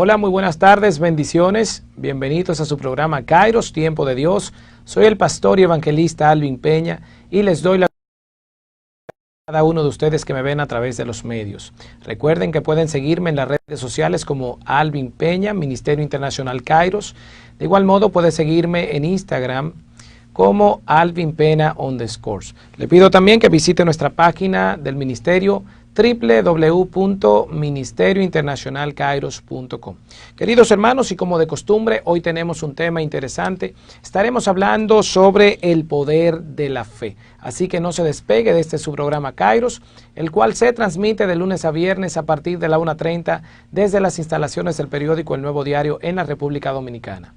Hola, muy buenas tardes, bendiciones. Bienvenidos a su programa Kairos, Tiempo de Dios. Soy el pastor y evangelista Alvin Peña y les doy la a cada uno de ustedes que me ven a través de los medios. Recuerden que pueden seguirme en las redes sociales como Alvin Peña, Ministerio Internacional Kairos. De igual modo, puede seguirme en Instagram como Alvin Pena _. Le pido también que visite nuestra página del ministerio www.ministeriointernacionalkairos.com. Queridos hermanos, y como de costumbre, hoy tenemos un tema interesante. Estaremos hablando sobre el poder de la fe. Así que no se despegue de este su programa Kairos, el cual se transmite de lunes a viernes a partir de la 1:30 desde las instalaciones del periódico El Nuevo Diario en la República Dominicana.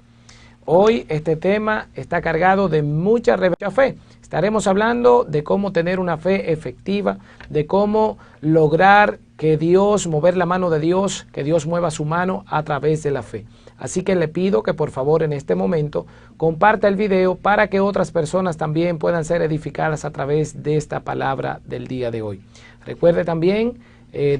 Hoy este tema está cargado de mucha fe. Estaremos hablando de cómo tener una fe efectiva, de cómo lograr que Dios, mover la mano de Dios, que Dios mueva su mano a través de la fe. Así que le pido que por favor en este momento comparta el video para que otras personas también puedan ser edificadas a través de esta palabra del día de hoy. Recuerde también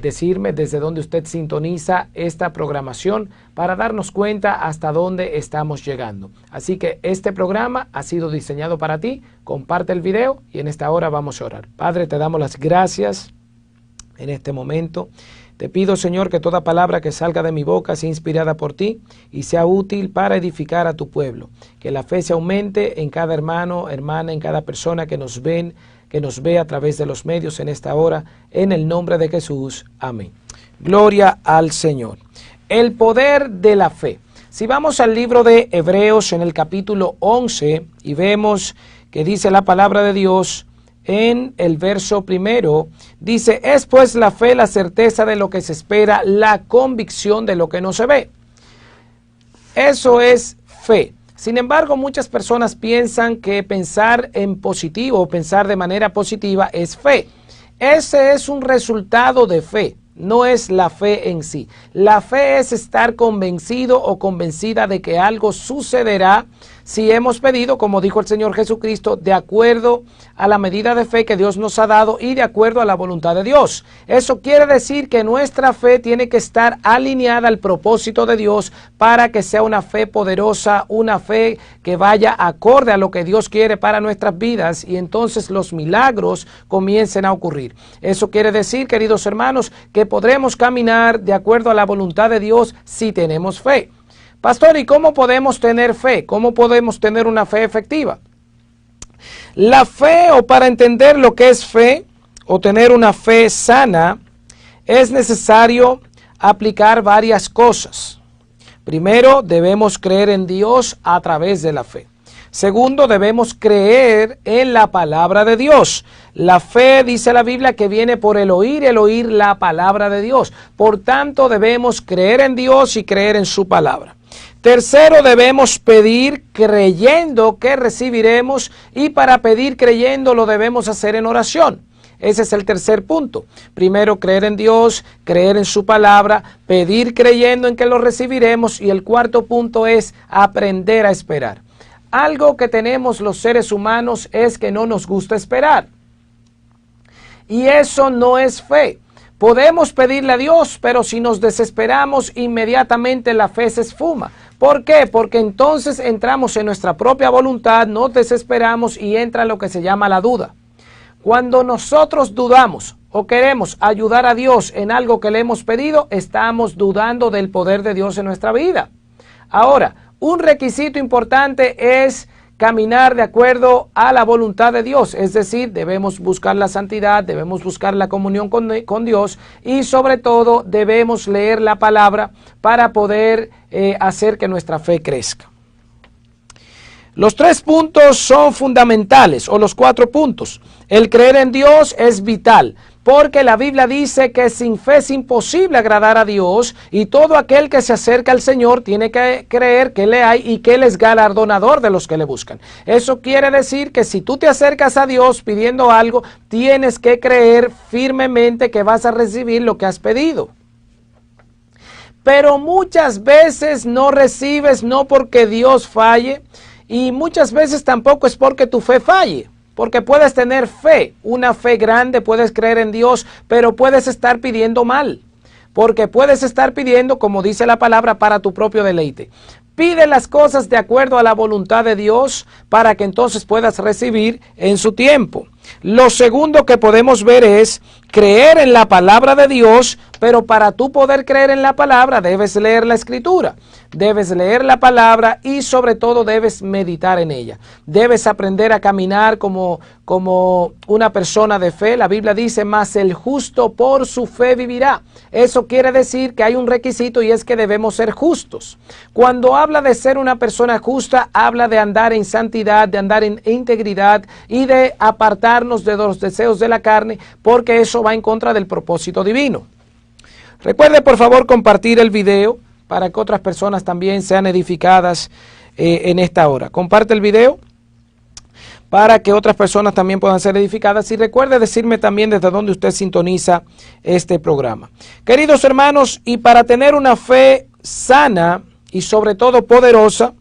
decirme desde dónde usted sintoniza esta programación para darnos cuenta hasta dónde estamos llegando. Así que este programa ha sido diseñado para ti. Comparte el video y en esta hora vamos a orar. Padre, te damos las gracias en este momento. Te pido, Señor, que toda palabra que salga de mi boca sea inspirada por ti y sea útil para edificar a tu pueblo. Que la fe se aumente en cada hermano, hermana, en cada persona que nos ve a través de los medios en esta hora, en el nombre de Jesús. Amén. Gloria al Señor. El poder de la fe. Si vamos al libro de Hebreos en el capítulo 11 y vemos que dice la palabra de Dios en el verso primero, dice, es pues la fe la certeza de lo que se espera, la convicción de lo que no se ve. Eso es fe. Sin embargo, muchas personas piensan que pensar en positivo o pensar de manera positiva es fe. Ese es un resultado de fe, no es la fe en sí. La fe es estar convencido o convencida de que algo sucederá si hemos pedido, como dijo el Señor Jesucristo, de acuerdo a la medida de fe que Dios nos ha dado y de acuerdo a la voluntad de Dios. Eso quiere decir que nuestra fe tiene que estar alineada al propósito de Dios para que sea una fe poderosa, una fe que vaya acorde a lo que Dios quiere para nuestras vidas y entonces los milagros comiencen a ocurrir. Eso quiere decir, queridos hermanos, que podremos caminar de acuerdo a la voluntad de Dios si tenemos fe. Pastor, ¿y cómo podemos tener fe? ¿Cómo podemos tener una fe efectiva? La fe, o para entender lo que es fe, o tener una fe sana, es necesario aplicar varias cosas. Primero, debemos creer en Dios a través de la fe. Segundo, debemos creer en la palabra de Dios. La fe, dice la Biblia, que viene por el oír la palabra de Dios. Por tanto, debemos creer en Dios y creer en su palabra. Tercero, debemos pedir creyendo que recibiremos y para pedir creyendo lo debemos hacer en oración. Ese es el tercer punto. Primero, creer en Dios, creer en su palabra, pedir creyendo en que lo recibiremos y el cuarto punto es aprender a esperar. Algo que tenemos los seres humanos es que no nos gusta esperar. Y eso no es fe. Podemos pedirle a Dios, pero si nos desesperamos, inmediatamente la fe se esfuma. ¿Por qué? Porque entonces entramos en nuestra propia voluntad, nos desesperamos y entra lo que se llama la duda. Cuando nosotros dudamos o queremos ayudar a Dios en algo que le hemos pedido, estamos dudando del poder de Dios en nuestra vida. Ahora, un requisito importante es caminar de acuerdo a la voluntad de Dios, es decir, debemos buscar la santidad, debemos buscar la comunión con Dios y sobre todo debemos leer la palabra para poder hacer que nuestra fe crezca. Los 3 puntos son fundamentales, o los 4 puntos. El creer en Dios es vital, porque la Biblia dice que sin fe es imposible agradar a Dios y todo aquel que se acerca al Señor tiene que creer que le hay y que Él es galardonador de los que le buscan. Eso quiere decir que si tú te acercas a Dios pidiendo algo, tienes que creer firmemente que vas a recibir lo que has pedido. Pero muchas veces no recibes, no porque Dios falle, y muchas veces tampoco es porque tu fe falle. Porque puedes tener fe, una fe grande, puedes creer en Dios, pero puedes estar pidiendo mal. porque puedes estar pidiendo, como dice la palabra, para tu propio deleite. Pide las cosas de acuerdo a la voluntad de Dios para que entonces puedas recibir en su tiempo. Lo segundo que podemos ver es creer en la palabra de Dios, pero para tú poder creer en la palabra debes leer la Escritura, debes leer la palabra y sobre todo debes meditar en ella. Debes aprender a caminar como una persona de fe. La Biblia dice, mas el justo por su fe vivirá. Eso quiere decir que hay un requisito y es que debemos ser justos. Cuando habla de ser una persona justa, habla de andar en santidad, de andar en integridad y de apartarnos de los deseos de la carne, porque eso va en contra del propósito divino. Recuerde por favor compartir el video para que otras personas también sean edificadas en esta hora. Comparte el video para que otras personas también puedan ser edificadas y recuerde decirme también desde dónde usted sintoniza este programa. Queridos hermanos, y para tener una fe sana y sobre todo poderosa,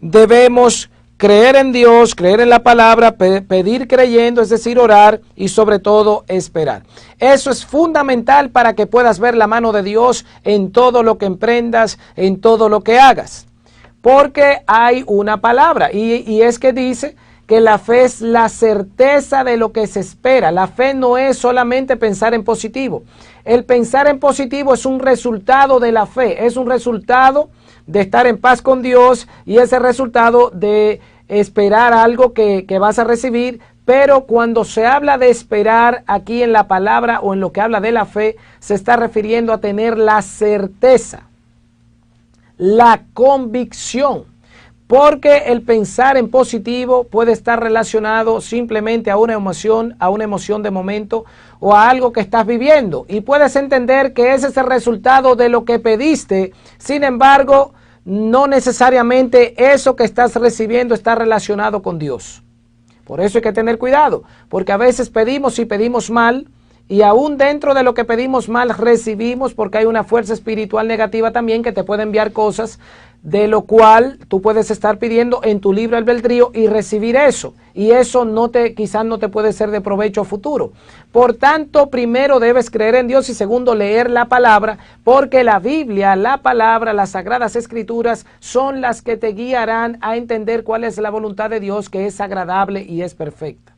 debemos creer en Dios, creer en la palabra, pedir creyendo, es decir, orar y sobre todo esperar. Eso es fundamental para que puedas ver la mano de Dios en todo lo que emprendas, en todo lo que hagas. Porque hay una palabra y es que dice que la fe es la certeza de lo que se espera. La fe no es solamente pensar en positivo. El pensar en positivo es un resultado de la fe, es un resultado de estar en paz con Dios y ese resultado de esperar algo que vas a recibir. Pero cuando se habla de esperar aquí en la palabra o en lo que habla de la fe, se está refiriendo a tener la certeza, la convicción. Porque el pensar en positivo puede estar relacionado simplemente a una emoción de momento o a algo que estás viviendo. Y puedes entender que ese es el resultado de lo que pediste. Sin embargo, no necesariamente eso que estás recibiendo está relacionado con Dios. Por eso hay que tener cuidado, porque a veces pedimos y pedimos mal, y aún dentro de lo que pedimos mal recibimos, porque hay una fuerza espiritual negativa también que te puede enviar cosas de lo cual tú puedes estar pidiendo en tu libre albedrío y recibir eso. Y eso quizás no te puede ser de provecho a futuro. Por tanto, primero debes creer en Dios y segundo leer la palabra, porque la Biblia, la palabra, las sagradas escrituras son las que te guiarán a entender cuál es la voluntad de Dios, que es agradable y es perfecta.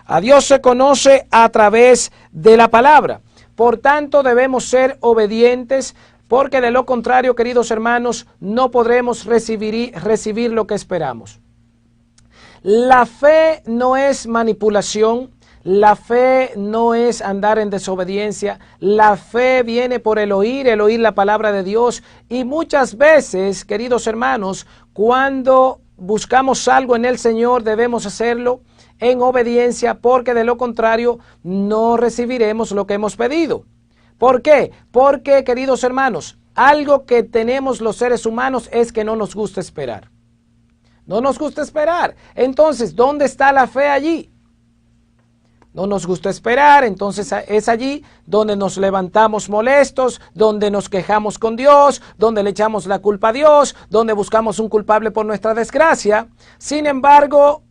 A Dios se conoce a través de la palabra. Por tanto, debemos ser obedientes, porque de lo contrario, queridos hermanos, no podremos recibir lo que esperamos. La fe no es manipulación, la fe no es andar en desobediencia, la fe viene por el oír la palabra de Dios. Y muchas veces, queridos hermanos, cuando buscamos algo en el Señor, debemos hacerlo en obediencia, porque de lo contrario no recibiremos lo que hemos pedido. ¿Por qué? Porque, queridos hermanos, algo que tenemos los seres humanos es que no nos gusta esperar. No nos gusta esperar. Entonces, ¿dónde está la fe allí? No nos gusta esperar, entonces es allí donde nos levantamos molestos, donde nos quejamos con Dios, donde le echamos la culpa a Dios, donde buscamos un culpable por nuestra desgracia. Sin embargo,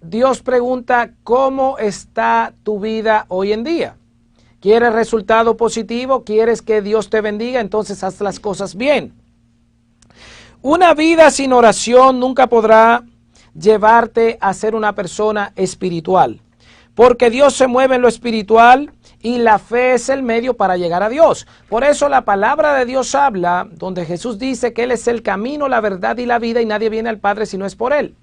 Dios pregunta, ¿cómo está tu vida hoy en día? ¿Quieres resultado positivo? ¿Quieres que Dios te bendiga? Entonces haz las cosas bien. Una vida sin oración nunca podrá llevarte a ser una persona espiritual, porque Dios se mueve en lo espiritual y la fe es el medio para llegar a Dios. Por eso la palabra de Dios habla, donde Jesús dice que Él es el camino, la verdad y la vida y nadie viene al Padre si no es por Él.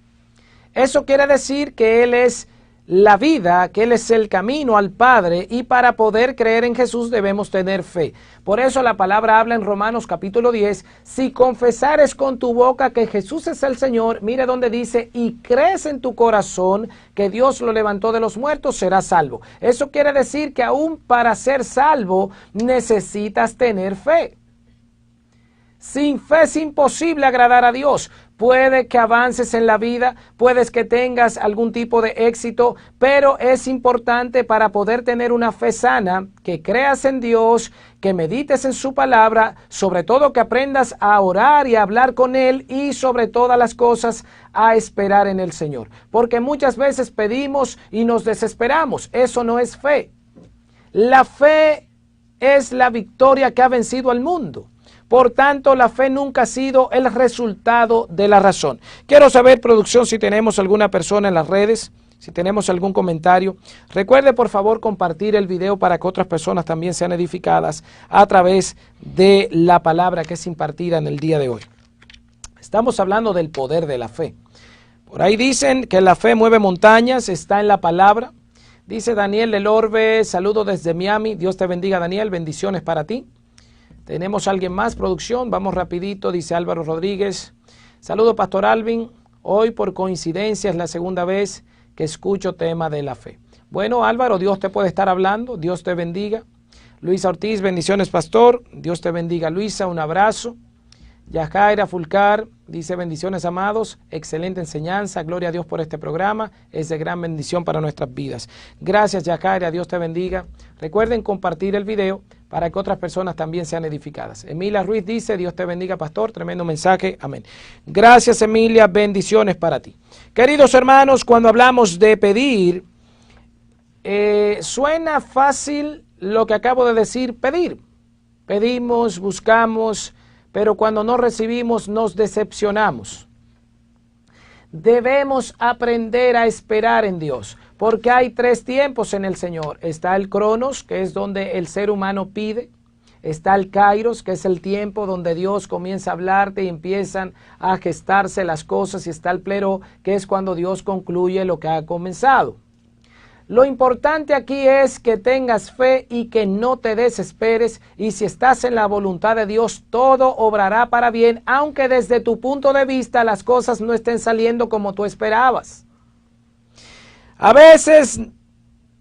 Eso quiere decir que Él es la vida, que Él es el camino al Padre, y para poder creer en Jesús debemos tener fe. Por eso la palabra habla en Romanos capítulo 10, si confesares con tu boca que Jesús es el Señor, mire donde dice, y crees en tu corazón que Dios lo levantó de los muertos, serás salvo. Eso quiere decir que aún para ser salvo necesitas tener fe. Sin fe es imposible agradar a Dios. Puede que avances en la vida, puedes que tengas algún tipo de éxito, pero es importante para poder tener una fe sana, que creas en Dios, que medites en su palabra, sobre todo que aprendas a orar y a hablar con Él y sobre todas las cosas a esperar en el Señor. Porque muchas veces pedimos y nos desesperamos. Eso no es fe. La fe es la victoria que ha vencido al mundo. Por tanto, la fe nunca ha sido el resultado de la razón. Quiero saber, producción, si tenemos alguna persona en las redes, si tenemos algún comentario. Recuerde, por favor, compartir el video para que otras personas también sean edificadas a través de la palabra que es impartida en el día de hoy. Estamos hablando del poder de la fe. Por ahí dicen que la fe mueve montañas, está en la palabra. Dice Daniel del Orbe, saludo desde Miami. Dios te bendiga, Daniel, bendiciones para ti. Tenemos a alguien más, producción, vamos rapidito, dice Álvaro Rodríguez. Saludo, Pastor Alvin. Hoy por coincidencia es la segunda vez que escucho tema de la fe. Bueno, Álvaro, Dios te puede estar hablando, Dios te bendiga. Luisa Ortiz, bendiciones, pastor. Dios te bendiga, Luisa, un abrazo. Yajaira Fulcar dice bendiciones, amados, excelente enseñanza, gloria a Dios por este programa, es de gran bendición para nuestras vidas. Gracias, Yajaira, Dios te bendiga. Recuerden compartir el video para que otras personas también sean edificadas. Emilia Ruiz dice, Dios te bendiga, pastor, tremendo mensaje, amén. Gracias, Emilia, bendiciones para ti. Queridos hermanos, cuando hablamos de pedir, suena fácil lo que acabo de decir, pedir. Pedimos, buscamos, pero cuando no recibimos nos decepcionamos. Debemos aprender a esperar en Dios, porque hay tres tiempos en el Señor. Está el Cronos, que es donde el ser humano pide. Está el Kairos, que es el tiempo donde Dios comienza a hablarte y empiezan a gestarse las cosas. Y está el Pleró, que es cuando Dios concluye lo que ha comenzado. Lo importante aquí es que tengas fe y que no te desesperes, y si estás en la voluntad de Dios, todo obrará para bien, aunque desde tu punto de vista las cosas no estén saliendo como tú esperabas. A veces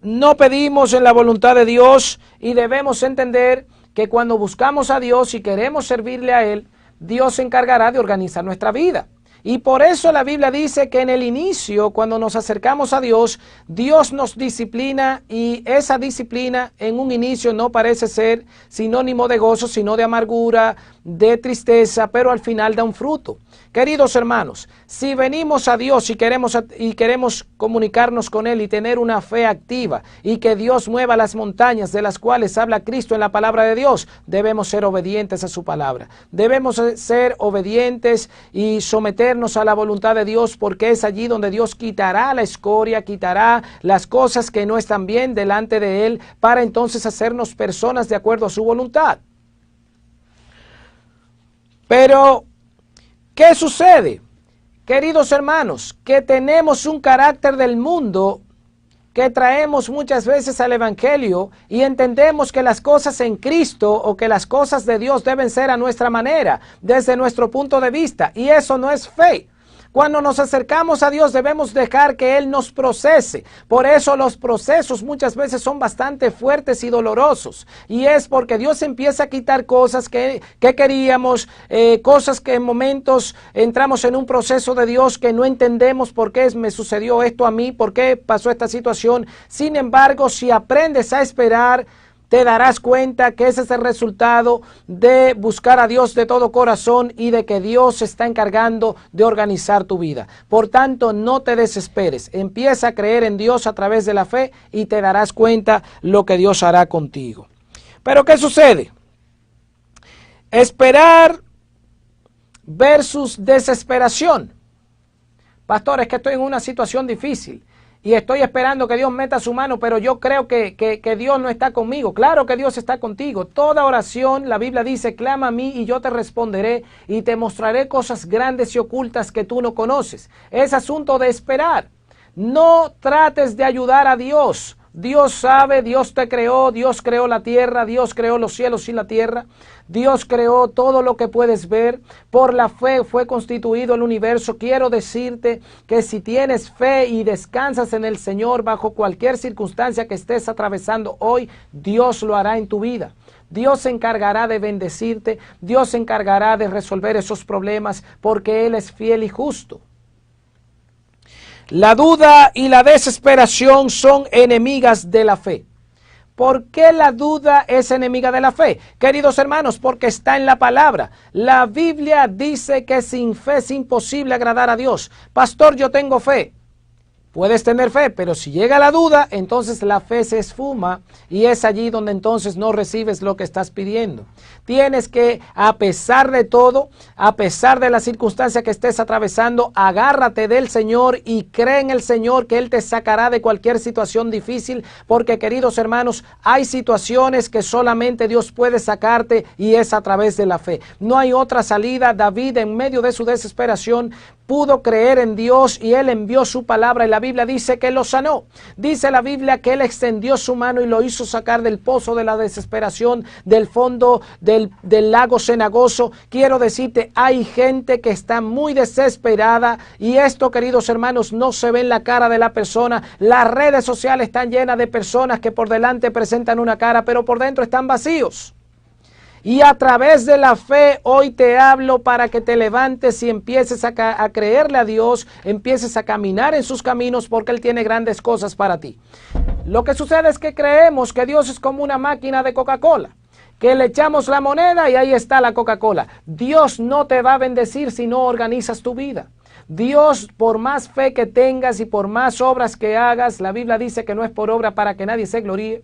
no pedimos en la voluntad de Dios y debemos entender que cuando buscamos a Dios y queremos servirle a Él, Dios se encargará de organizar nuestra vida. Y por eso la Biblia dice que en el inicio, cuando nos acercamos a Dios, Dios nos disciplina, y esa disciplina en un inicio no parece ser sinónimo de gozo, sino de amargura, de tristeza, pero al final da un fruto. Queridos hermanos, si venimos a Dios y queremos comunicarnos con Él y tener una fe activa y que Dios mueva las montañas de las cuales habla Cristo en la palabra de Dios, debemos ser obedientes a su palabra. Debemos ser obedientes y someternos a la voluntad de Dios, porque es allí donde Dios quitará la escoria, quitará las cosas que no están bien delante de Él, para entonces hacernos personas de acuerdo a su voluntad. Pero ¿qué sucede? Queridos hermanos, que tenemos un carácter del mundo, que traemos muchas veces al Evangelio y entendemos que las cosas en Cristo o que las cosas de Dios deben ser a nuestra manera, desde nuestro punto de vista, y eso no es fe. Cuando nos acercamos a Dios debemos dejar que Él nos procese. Por eso los procesos muchas veces son bastante fuertes y dolorosos. Y es porque Dios empieza a quitar cosas que queríamos, cosas que en momentos entramos en un proceso de Dios que no entendemos por qué me sucedió esto a mí, por qué pasó esta situación. Sin embargo, si aprendes a esperar, te darás cuenta que ese es el resultado de buscar a Dios de todo corazón y de que Dios se está encargando de organizar tu vida. Por tanto, no te desesperes. Empieza a creer en Dios a través de la fe y te darás cuenta lo que Dios hará contigo. Pero ¿qué sucede? Esperar versus desesperación. Pastor, es que estoy en una situación difícil y estoy esperando que Dios meta su mano, pero yo creo que Dios no está conmigo. Claro que Dios está contigo. Toda oración, la Biblia dice, clama a mí y yo te responderé y te mostraré cosas grandes y ocultas que tú no conoces. Es asunto de esperar. No trates de ayudar a Dios. Dios sabe, Dios te creó, Dios creó la tierra, Dios creó los cielos y la tierra, Dios creó todo lo que puedes ver. Por la fe fue constituido el universo. Quiero decirte que si tienes fe y descansas en el Señor bajo cualquier circunstancia que estés atravesando hoy, Dios lo hará en tu vida. Dios se encargará de bendecirte, Dios se encargará de resolver esos problemas, porque Él es fiel y justo. La duda y la desesperación son enemigas de la fe. ¿Por qué la duda es enemiga de la fe? Queridos hermanos, porque está en la palabra. La Biblia dice que sin fe es imposible agradar a Dios. Pastor, yo tengo fe. Puedes tener fe, pero si llega la duda, entonces la fe se esfuma y es allí donde entonces no recibes lo que estás pidiendo. Tienes que, a pesar de todo, a pesar de la circunstancia que estés atravesando, agárrate del Señor y cree en el Señor que Él te sacará de cualquier situación difícil, porque, queridos hermanos, hay situaciones que solamente Dios puede sacarte y es a través de la fe. No hay otra salida. David, en medio de su desesperación, pudo creer en Dios y Él envió su palabra y la Biblia dice que lo sanó. Dice la Biblia que Él extendió su mano y lo hizo sacar del pozo de la desesperación, del fondo del lago cenagoso. Quiero decirte, hay gente que está muy desesperada y esto, queridos hermanos, no se ve en la cara de la persona. Las redes sociales están llenas de personas que por delante presentan una cara, pero por dentro están vacíos. Y a través de la fe hoy te hablo para que te levantes y empieces a creerle a Dios, empieces a caminar en sus caminos porque Él tiene grandes cosas para ti. Lo que sucede es que creemos que Dios es como una máquina de Coca-Cola, que le echamos la moneda y ahí está la Coca-Cola. Dios no te va a bendecir si no organizas tu vida. Dios, por más fe que tengas y por más obras que hagas, la Biblia dice que no es por obra para que nadie se gloríe.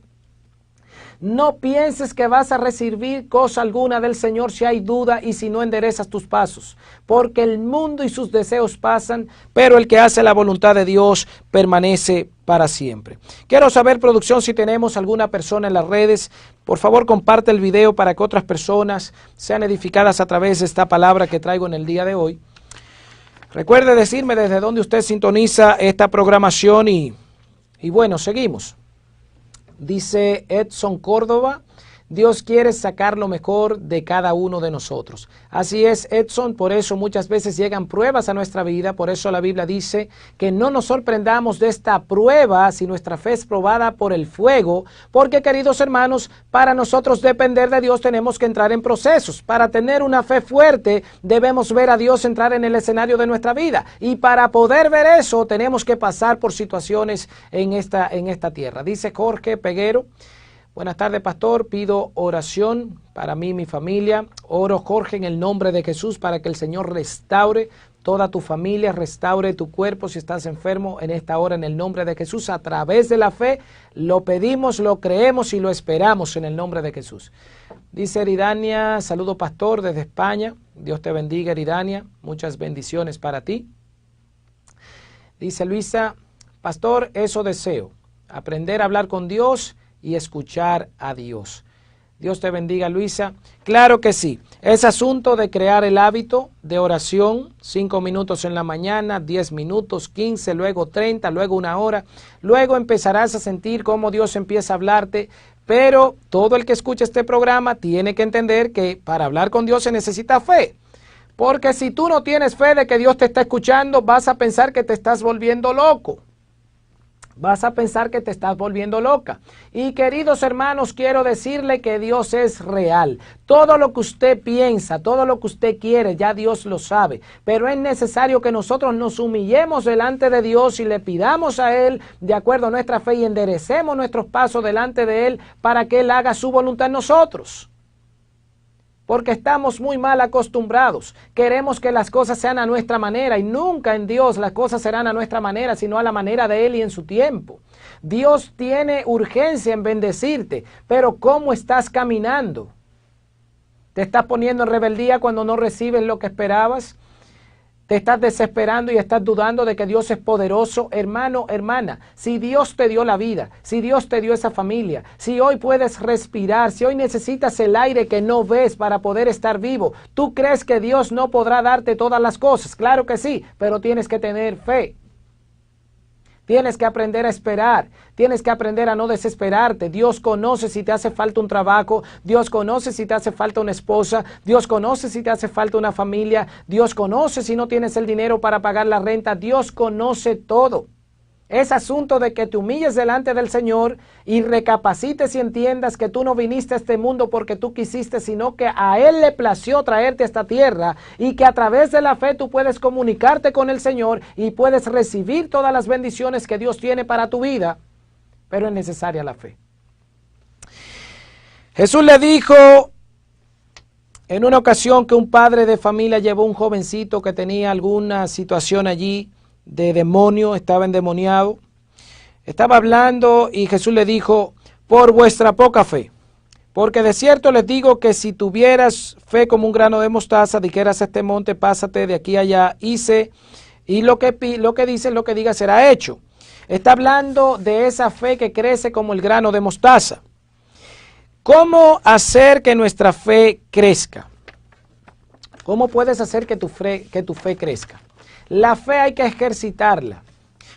No pienses que vas a recibir cosa alguna del Señor si hay duda y si no enderezas tus pasos, porque el mundo y sus deseos pasan, pero el que hace la voluntad de Dios permanece para siempre. Quiero saber, producción, si tenemos alguna persona en las redes. Por favor, comparte el video para que otras personas sean edificadas a través de esta palabra que traigo en el día de hoy. Recuerde decirme desde dónde usted sintoniza esta programación y bueno, seguimos. Dice Edson Córdoba, Dios quiere sacar lo mejor de cada uno de nosotros. Así es, Edson, por eso muchas veces llegan pruebas a nuestra vida, por eso la Biblia dice que no nos sorprendamos de esta prueba si nuestra fe es probada por el fuego, porque, queridos hermanos, para nosotros depender de Dios tenemos que entrar en procesos. Para tener una fe fuerte debemos ver a Dios entrar en el escenario de nuestra vida y para poder ver eso tenemos que pasar por situaciones en esta tierra. Dice Jorge Peguero, buenas tardes, pastor. Pido oración para mí y mi familia. Oro, Jorge, en el nombre de Jesús para que el Señor restaure toda tu familia, restaure tu cuerpo si estás enfermo en esta hora en el nombre de Jesús. A través de la fe lo pedimos, lo creemos y lo esperamos en el nombre de Jesús. Dice Eridania, saludo, pastor, desde España. Dios te bendiga, Eridania. Muchas bendiciones para ti. Dice Luisa, pastor, eso deseo, aprender a hablar con Dios y escuchar a Dios. Dios te bendiga, Luisa. Claro que sí. Es asunto de crear el hábito de oración, 5 minutos en la mañana, 10 minutos, 15, luego 30, luego 1 hora. Luego empezarás a sentir cómo Dios empieza a hablarte, pero todo el que escucha este programa tiene que entender que para hablar con Dios se necesita fe. Porque si tú no tienes fe de que Dios te está escuchando, vas a pensar que te estás volviendo loco. Vas a pensar que te estás volviendo loca. Y queridos hermanos, quiero decirle que Dios es real. Todo lo que usted piensa, todo lo que usted quiere, ya Dios lo sabe. Pero es necesario que nosotros nos humillemos delante de Dios y le pidamos a Él, de acuerdo a nuestra fe, y enderecemos nuestros pasos delante de Él para que Él haga su voluntad en nosotros. Porque estamos muy mal acostumbrados. Queremos que las cosas sean a nuestra manera y nunca en Dios las cosas serán a nuestra manera, sino a la manera de Él y en su tiempo. Dios tiene urgencia en bendecirte, pero ¿cómo estás caminando? ¿Te estás poniendo en rebeldía cuando no recibes lo que esperabas? ¿Te estás desesperando y estás dudando de que Dios es poderoso? Hermano, hermana, si Dios te dio la vida, si Dios te dio esa familia, si hoy puedes respirar, si hoy necesitas el aire que no ves para poder estar vivo, ¿tú crees que Dios no podrá darte todas las cosas? Claro que sí, pero tienes que tener fe. Tienes que aprender a esperar, tienes que aprender a no desesperarte. Dios conoce si te hace falta un trabajo, Dios conoce si te hace falta una esposa, Dios conoce si te hace falta una familia, Dios conoce si no tienes el dinero para pagar la renta, Dios conoce todo. Es asunto de que te humilles delante del Señor y recapacites y entiendas que tú no viniste a este mundo porque tú quisiste, sino que a Él le plació traerte a esta tierra y que a través de la fe tú puedes comunicarte con el Señor y puedes recibir todas las bendiciones que Dios tiene para tu vida, pero es necesaria la fe. Jesús le dijo en una ocasión que un padre de familia llevó a un jovencito que tenía alguna situación allí de demonio, estaba endemoniado. Estaba hablando y Jesús le dijo, por vuestra poca fe. Porque de cierto les digo que si tuvieras fe como un grano de mostaza, dijeras a este monte, pásate de aquí a allá, y lo que dice, lo que diga será hecho. Está hablando de esa fe que crece como el grano de mostaza. ¿Cómo hacer que nuestra fe crezca? ¿Cómo puedes hacer que tu fe crezca? La fe hay que ejercitarla.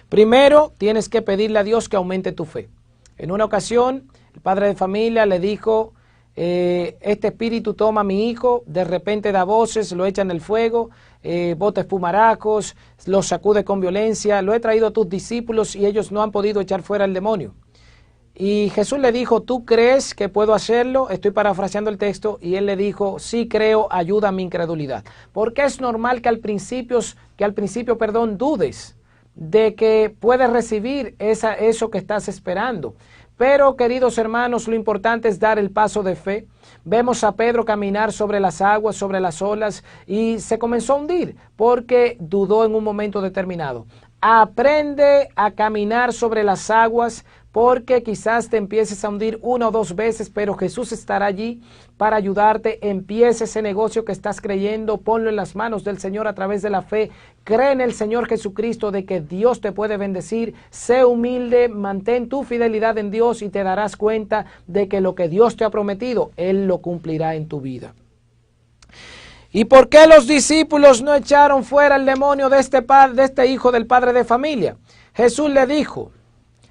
Primero, tienes que pedirle a Dios que aumente tu fe. En una ocasión, el padre de familia le dijo, este espíritu toma a mi hijo, de repente da voces, lo echa en el fuego, bota espumarajos, lo sacude con violencia, lo he traído a tus discípulos y ellos no han podido echar fuera el demonio. Y Jesús le dijo, ¿tú crees que puedo hacerlo? Estoy parafraseando el texto, y él le dijo, sí creo, ayuda a mi incredulidad. Porque es normal que al principio, dudes de que puedes recibir eso que estás esperando. Pero, queridos hermanos, lo importante es dar el paso de fe. Vemos a Pedro caminar sobre las aguas, sobre las olas, y se comenzó a hundir porque dudó en un momento determinado. Aprende a caminar sobre las aguas, porque quizás te empieces a hundir 1 o 2 veces, pero Jesús estará allí para ayudarte. Empieza ese negocio que estás creyendo, ponlo en las manos del Señor a través de la fe. Cree en el Señor Jesucristo de que Dios te puede bendecir. Sé humilde, mantén tu fidelidad en Dios y te darás cuenta de que lo que Dios te ha prometido, Él lo cumplirá en tu vida. ¿Y por qué los discípulos no echaron fuera el demonio de este hijo del padre de familia? Jesús le dijo,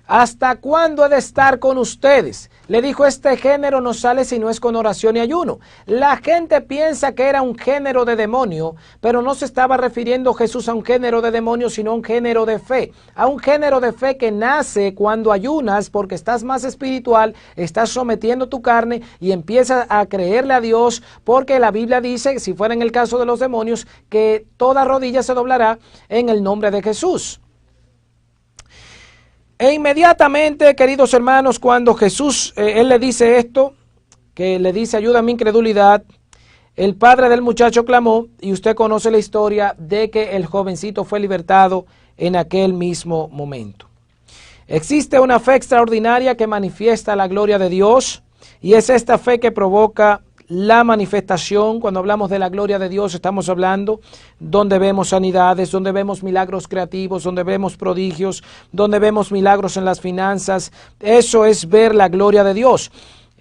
¿hasta cuándo he de estar con ustedes? Le dijo, este género no sale si no es con oración y ayuno. La gente piensa que era un género de demonio, pero no se estaba refiriendo Jesús a un género de demonio, sino a un género de fe. A un género de fe que nace cuando ayunas, porque estás más espiritual, estás sometiendo tu carne y empiezas a creerle a Dios, porque la Biblia dice, si fuera en el caso de los demonios, que toda rodilla se doblará en el nombre de Jesús. E inmediatamente, queridos hermanos, cuando Jesús, él le dice esto, que le dice, ayuda a mi incredulidad, el padre del muchacho clamó, y usted conoce la historia de que el jovencito fue libertado en aquel mismo momento. Existe una fe extraordinaria que manifiesta la gloria de Dios, y es esta fe que provoca la manifestación. Cuando hablamos de la gloria de Dios, estamos hablando donde vemos sanidades, donde vemos milagros creativos, donde vemos prodigios, donde vemos milagros en las finanzas. Eso es ver la gloria de Dios.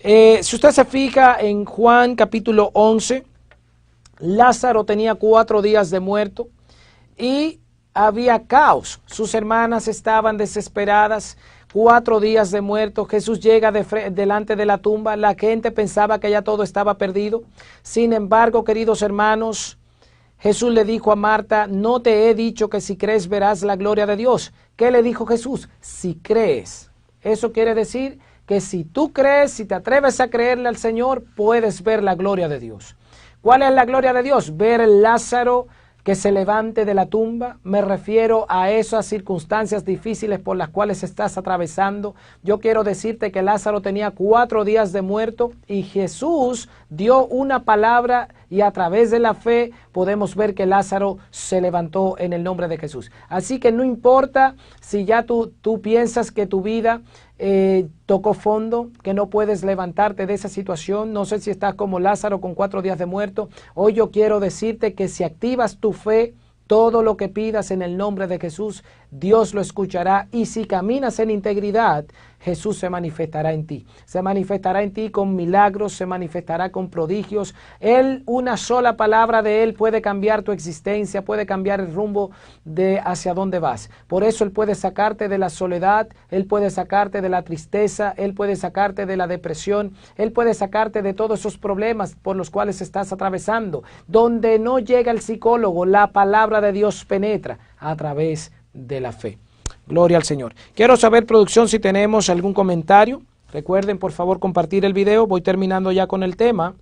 Si usted se fija en Juan capítulo 11, Lázaro tenía 4 días de muerto y había caos. Sus hermanas estaban desesperadas. 4 días de muerto. Jesús llega delante de la tumba. La gente pensaba que ya todo estaba perdido. Sin embargo, queridos hermanos, Jesús le dijo a Marta, no te he dicho que si crees verás la gloria de Dios. ¿Qué le dijo Jesús? Si crees. Eso quiere decir que si tú crees, si te atreves a creerle al Señor, puedes ver la gloria de Dios. ¿Cuál es la gloria de Dios? Ver el Lázaro que se levante de la tumba. Me refiero a esas circunstancias difíciles por las cuales estás atravesando. Yo quiero decirte que Lázaro tenía 4 días de muerto y Jesús dio una palabra y a través de la fe podemos ver que Lázaro se levantó en el nombre de Jesús. Así que no importa si ya tú piensas que tu vida tocó fondo, que no puedes levantarte de esa situación. No sé si estás como Lázaro con 4 días de muerto. Hoy yo quiero decirte que si activas tu fe, todo lo que pidas en el nombre de Jesús, Dios lo escuchará. Y si caminas en integridad, Jesús se manifestará en ti. Se manifestará en ti con milagros, se manifestará con prodigios. Él, una sola palabra de Él puede cambiar tu existencia, puede cambiar el rumbo de hacia dónde vas. Por eso Él puede sacarte de la soledad, Él puede sacarte de la tristeza, Él puede sacarte de la depresión, Él puede sacarte de todos esos problemas por los cuales estás atravesando. Donde no llega el psicólogo, la palabra de Dios penetra a través de la fe. Gloria al Señor. Quiero saber, producción, si tenemos algún comentario. Recuerden, por favor, compartir el video. Voy terminando ya con el tema.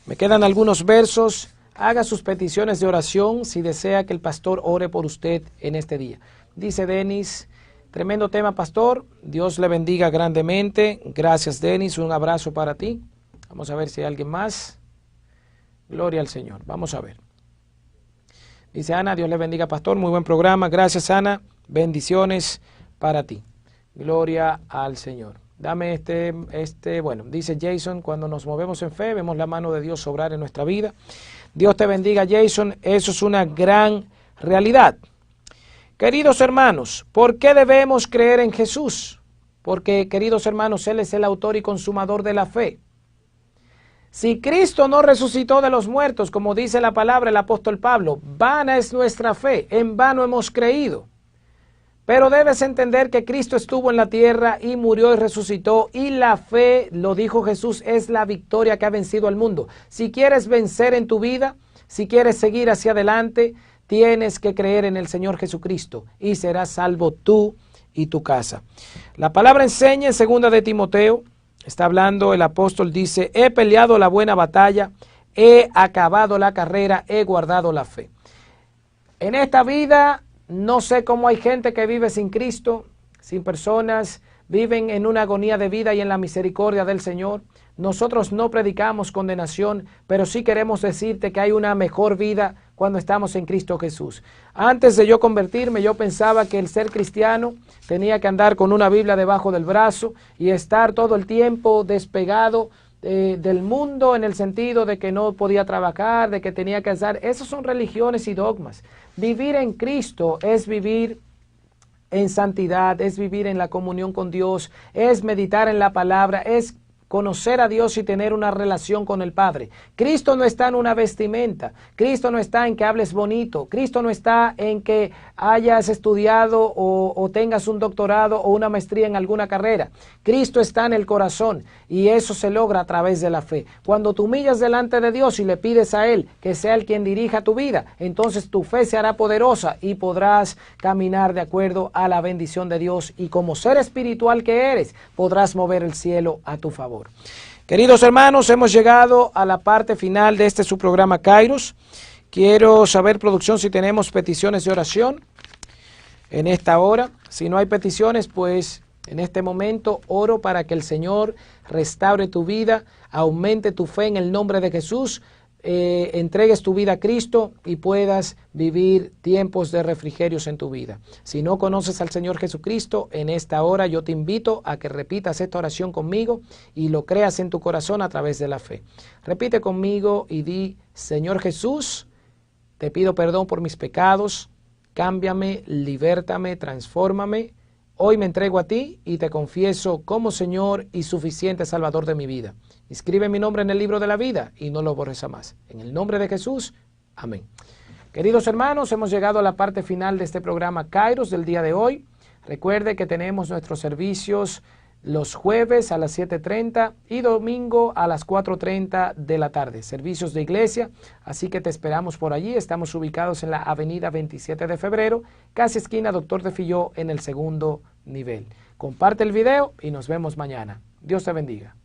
Me quedan algunos versos. Haga sus peticiones de oración si desea que el pastor ore por usted en este día. Dice Denis, tremendo tema, pastor. Dios le bendiga grandemente. Gracias, Denis. Un abrazo para ti. Vamos a ver si hay alguien más. Gloria al Señor. Vamos a ver. Dice Ana, Dios le bendiga, pastor. Muy buen programa. Gracias, Ana. Bendiciones para ti. Gloria al Señor. Dame bueno, dice Jason, cuando nos movemos en fe, vemos la mano de Dios obrar en nuestra vida. Dios te bendiga, Jason. Eso es una gran realidad. Queridos hermanos, ¿por qué debemos creer en Jesús? Porque, queridos hermanos, Él es el autor y consumador de la fe. Si Cristo no resucitó de los muertos, como dice la palabra el apóstol Pablo, vana es nuestra fe, en vano hemos creído. Pero debes entender que Cristo estuvo en la tierra y murió y resucitó, y la fe, lo dijo Jesús, es la victoria que ha vencido al mundo. Si quieres vencer en tu vida, si quieres seguir hacia adelante, tienes que creer en el Señor Jesucristo y serás salvo tú y tu casa. La palabra enseña en 2 de Timoteo, está hablando el apóstol, dice, he peleado la buena batalla, he acabado la carrera, he guardado la fe. En esta vida, no sé cómo hay gente que vive sin Cristo, sin personas, viven en una agonía de vida y en la misericordia del Señor. Nosotros no predicamos condenación, pero sí queremos decirte que hay una mejor vida cuando estamos en Cristo Jesús. Antes de yo convertirme, yo pensaba que el ser cristiano tenía que andar con una Biblia debajo del brazo y estar todo el tiempo despegado del mundo, en el sentido de que no podía trabajar, de que tenía que hacer. Esas son religiones y dogmas. Vivir en Cristo es vivir en santidad, es vivir en la comunión con Dios, es meditar en la palabra, es conocer a Dios y tener una relación con el Padre. Cristo no está en una vestimenta, Cristo no está en que hables bonito, Cristo no está en que hayas estudiado o tengas un doctorado o una maestría en alguna carrera. Cristo está en el corazón y eso se logra a través de la fe. Cuando tú humillas delante de Dios y le pides a Él que sea el quien dirija tu vida, entonces tu fe se hará poderosa y podrás caminar de acuerdo a la bendición de Dios, y como ser espiritual que eres, podrás mover el cielo a tu favor. Queridos hermanos, hemos llegado a la parte final de su programa Kairos. Quiero saber, producción, si tenemos peticiones de oración en esta hora. Si no hay peticiones, pues en este momento oro para que el Señor restaure tu vida, aumente tu fe en el nombre de Jesús, entregues tu vida a Cristo y puedas vivir tiempos de refrigerios en tu vida. Si no conoces al Señor Jesucristo, en esta hora yo te invito a que repitas esta oración conmigo y lo creas en tu corazón a través de la fe. Repite conmigo y di: Señor Jesús, te pido perdón por mis pecados, cámbiame, libértame, transfórmame. Hoy me entrego a ti y te confieso como Señor y suficiente Salvador de mi vida. Escribe mi nombre en el libro de la vida y no lo borres jamás. En el nombre de Jesús, amén. Queridos hermanos, hemos llegado a la parte final de este programa Kairos del día de hoy. Recuerde que tenemos nuestros servicios los jueves a las 7:30 y domingo a las 4:30 de la tarde. Servicios de iglesia, así que te esperamos por allí. Estamos ubicados en la avenida 27 de febrero, casi esquina Doctor de Filló, en el segundo nivel. Comparte el video y nos vemos mañana. Dios te bendiga.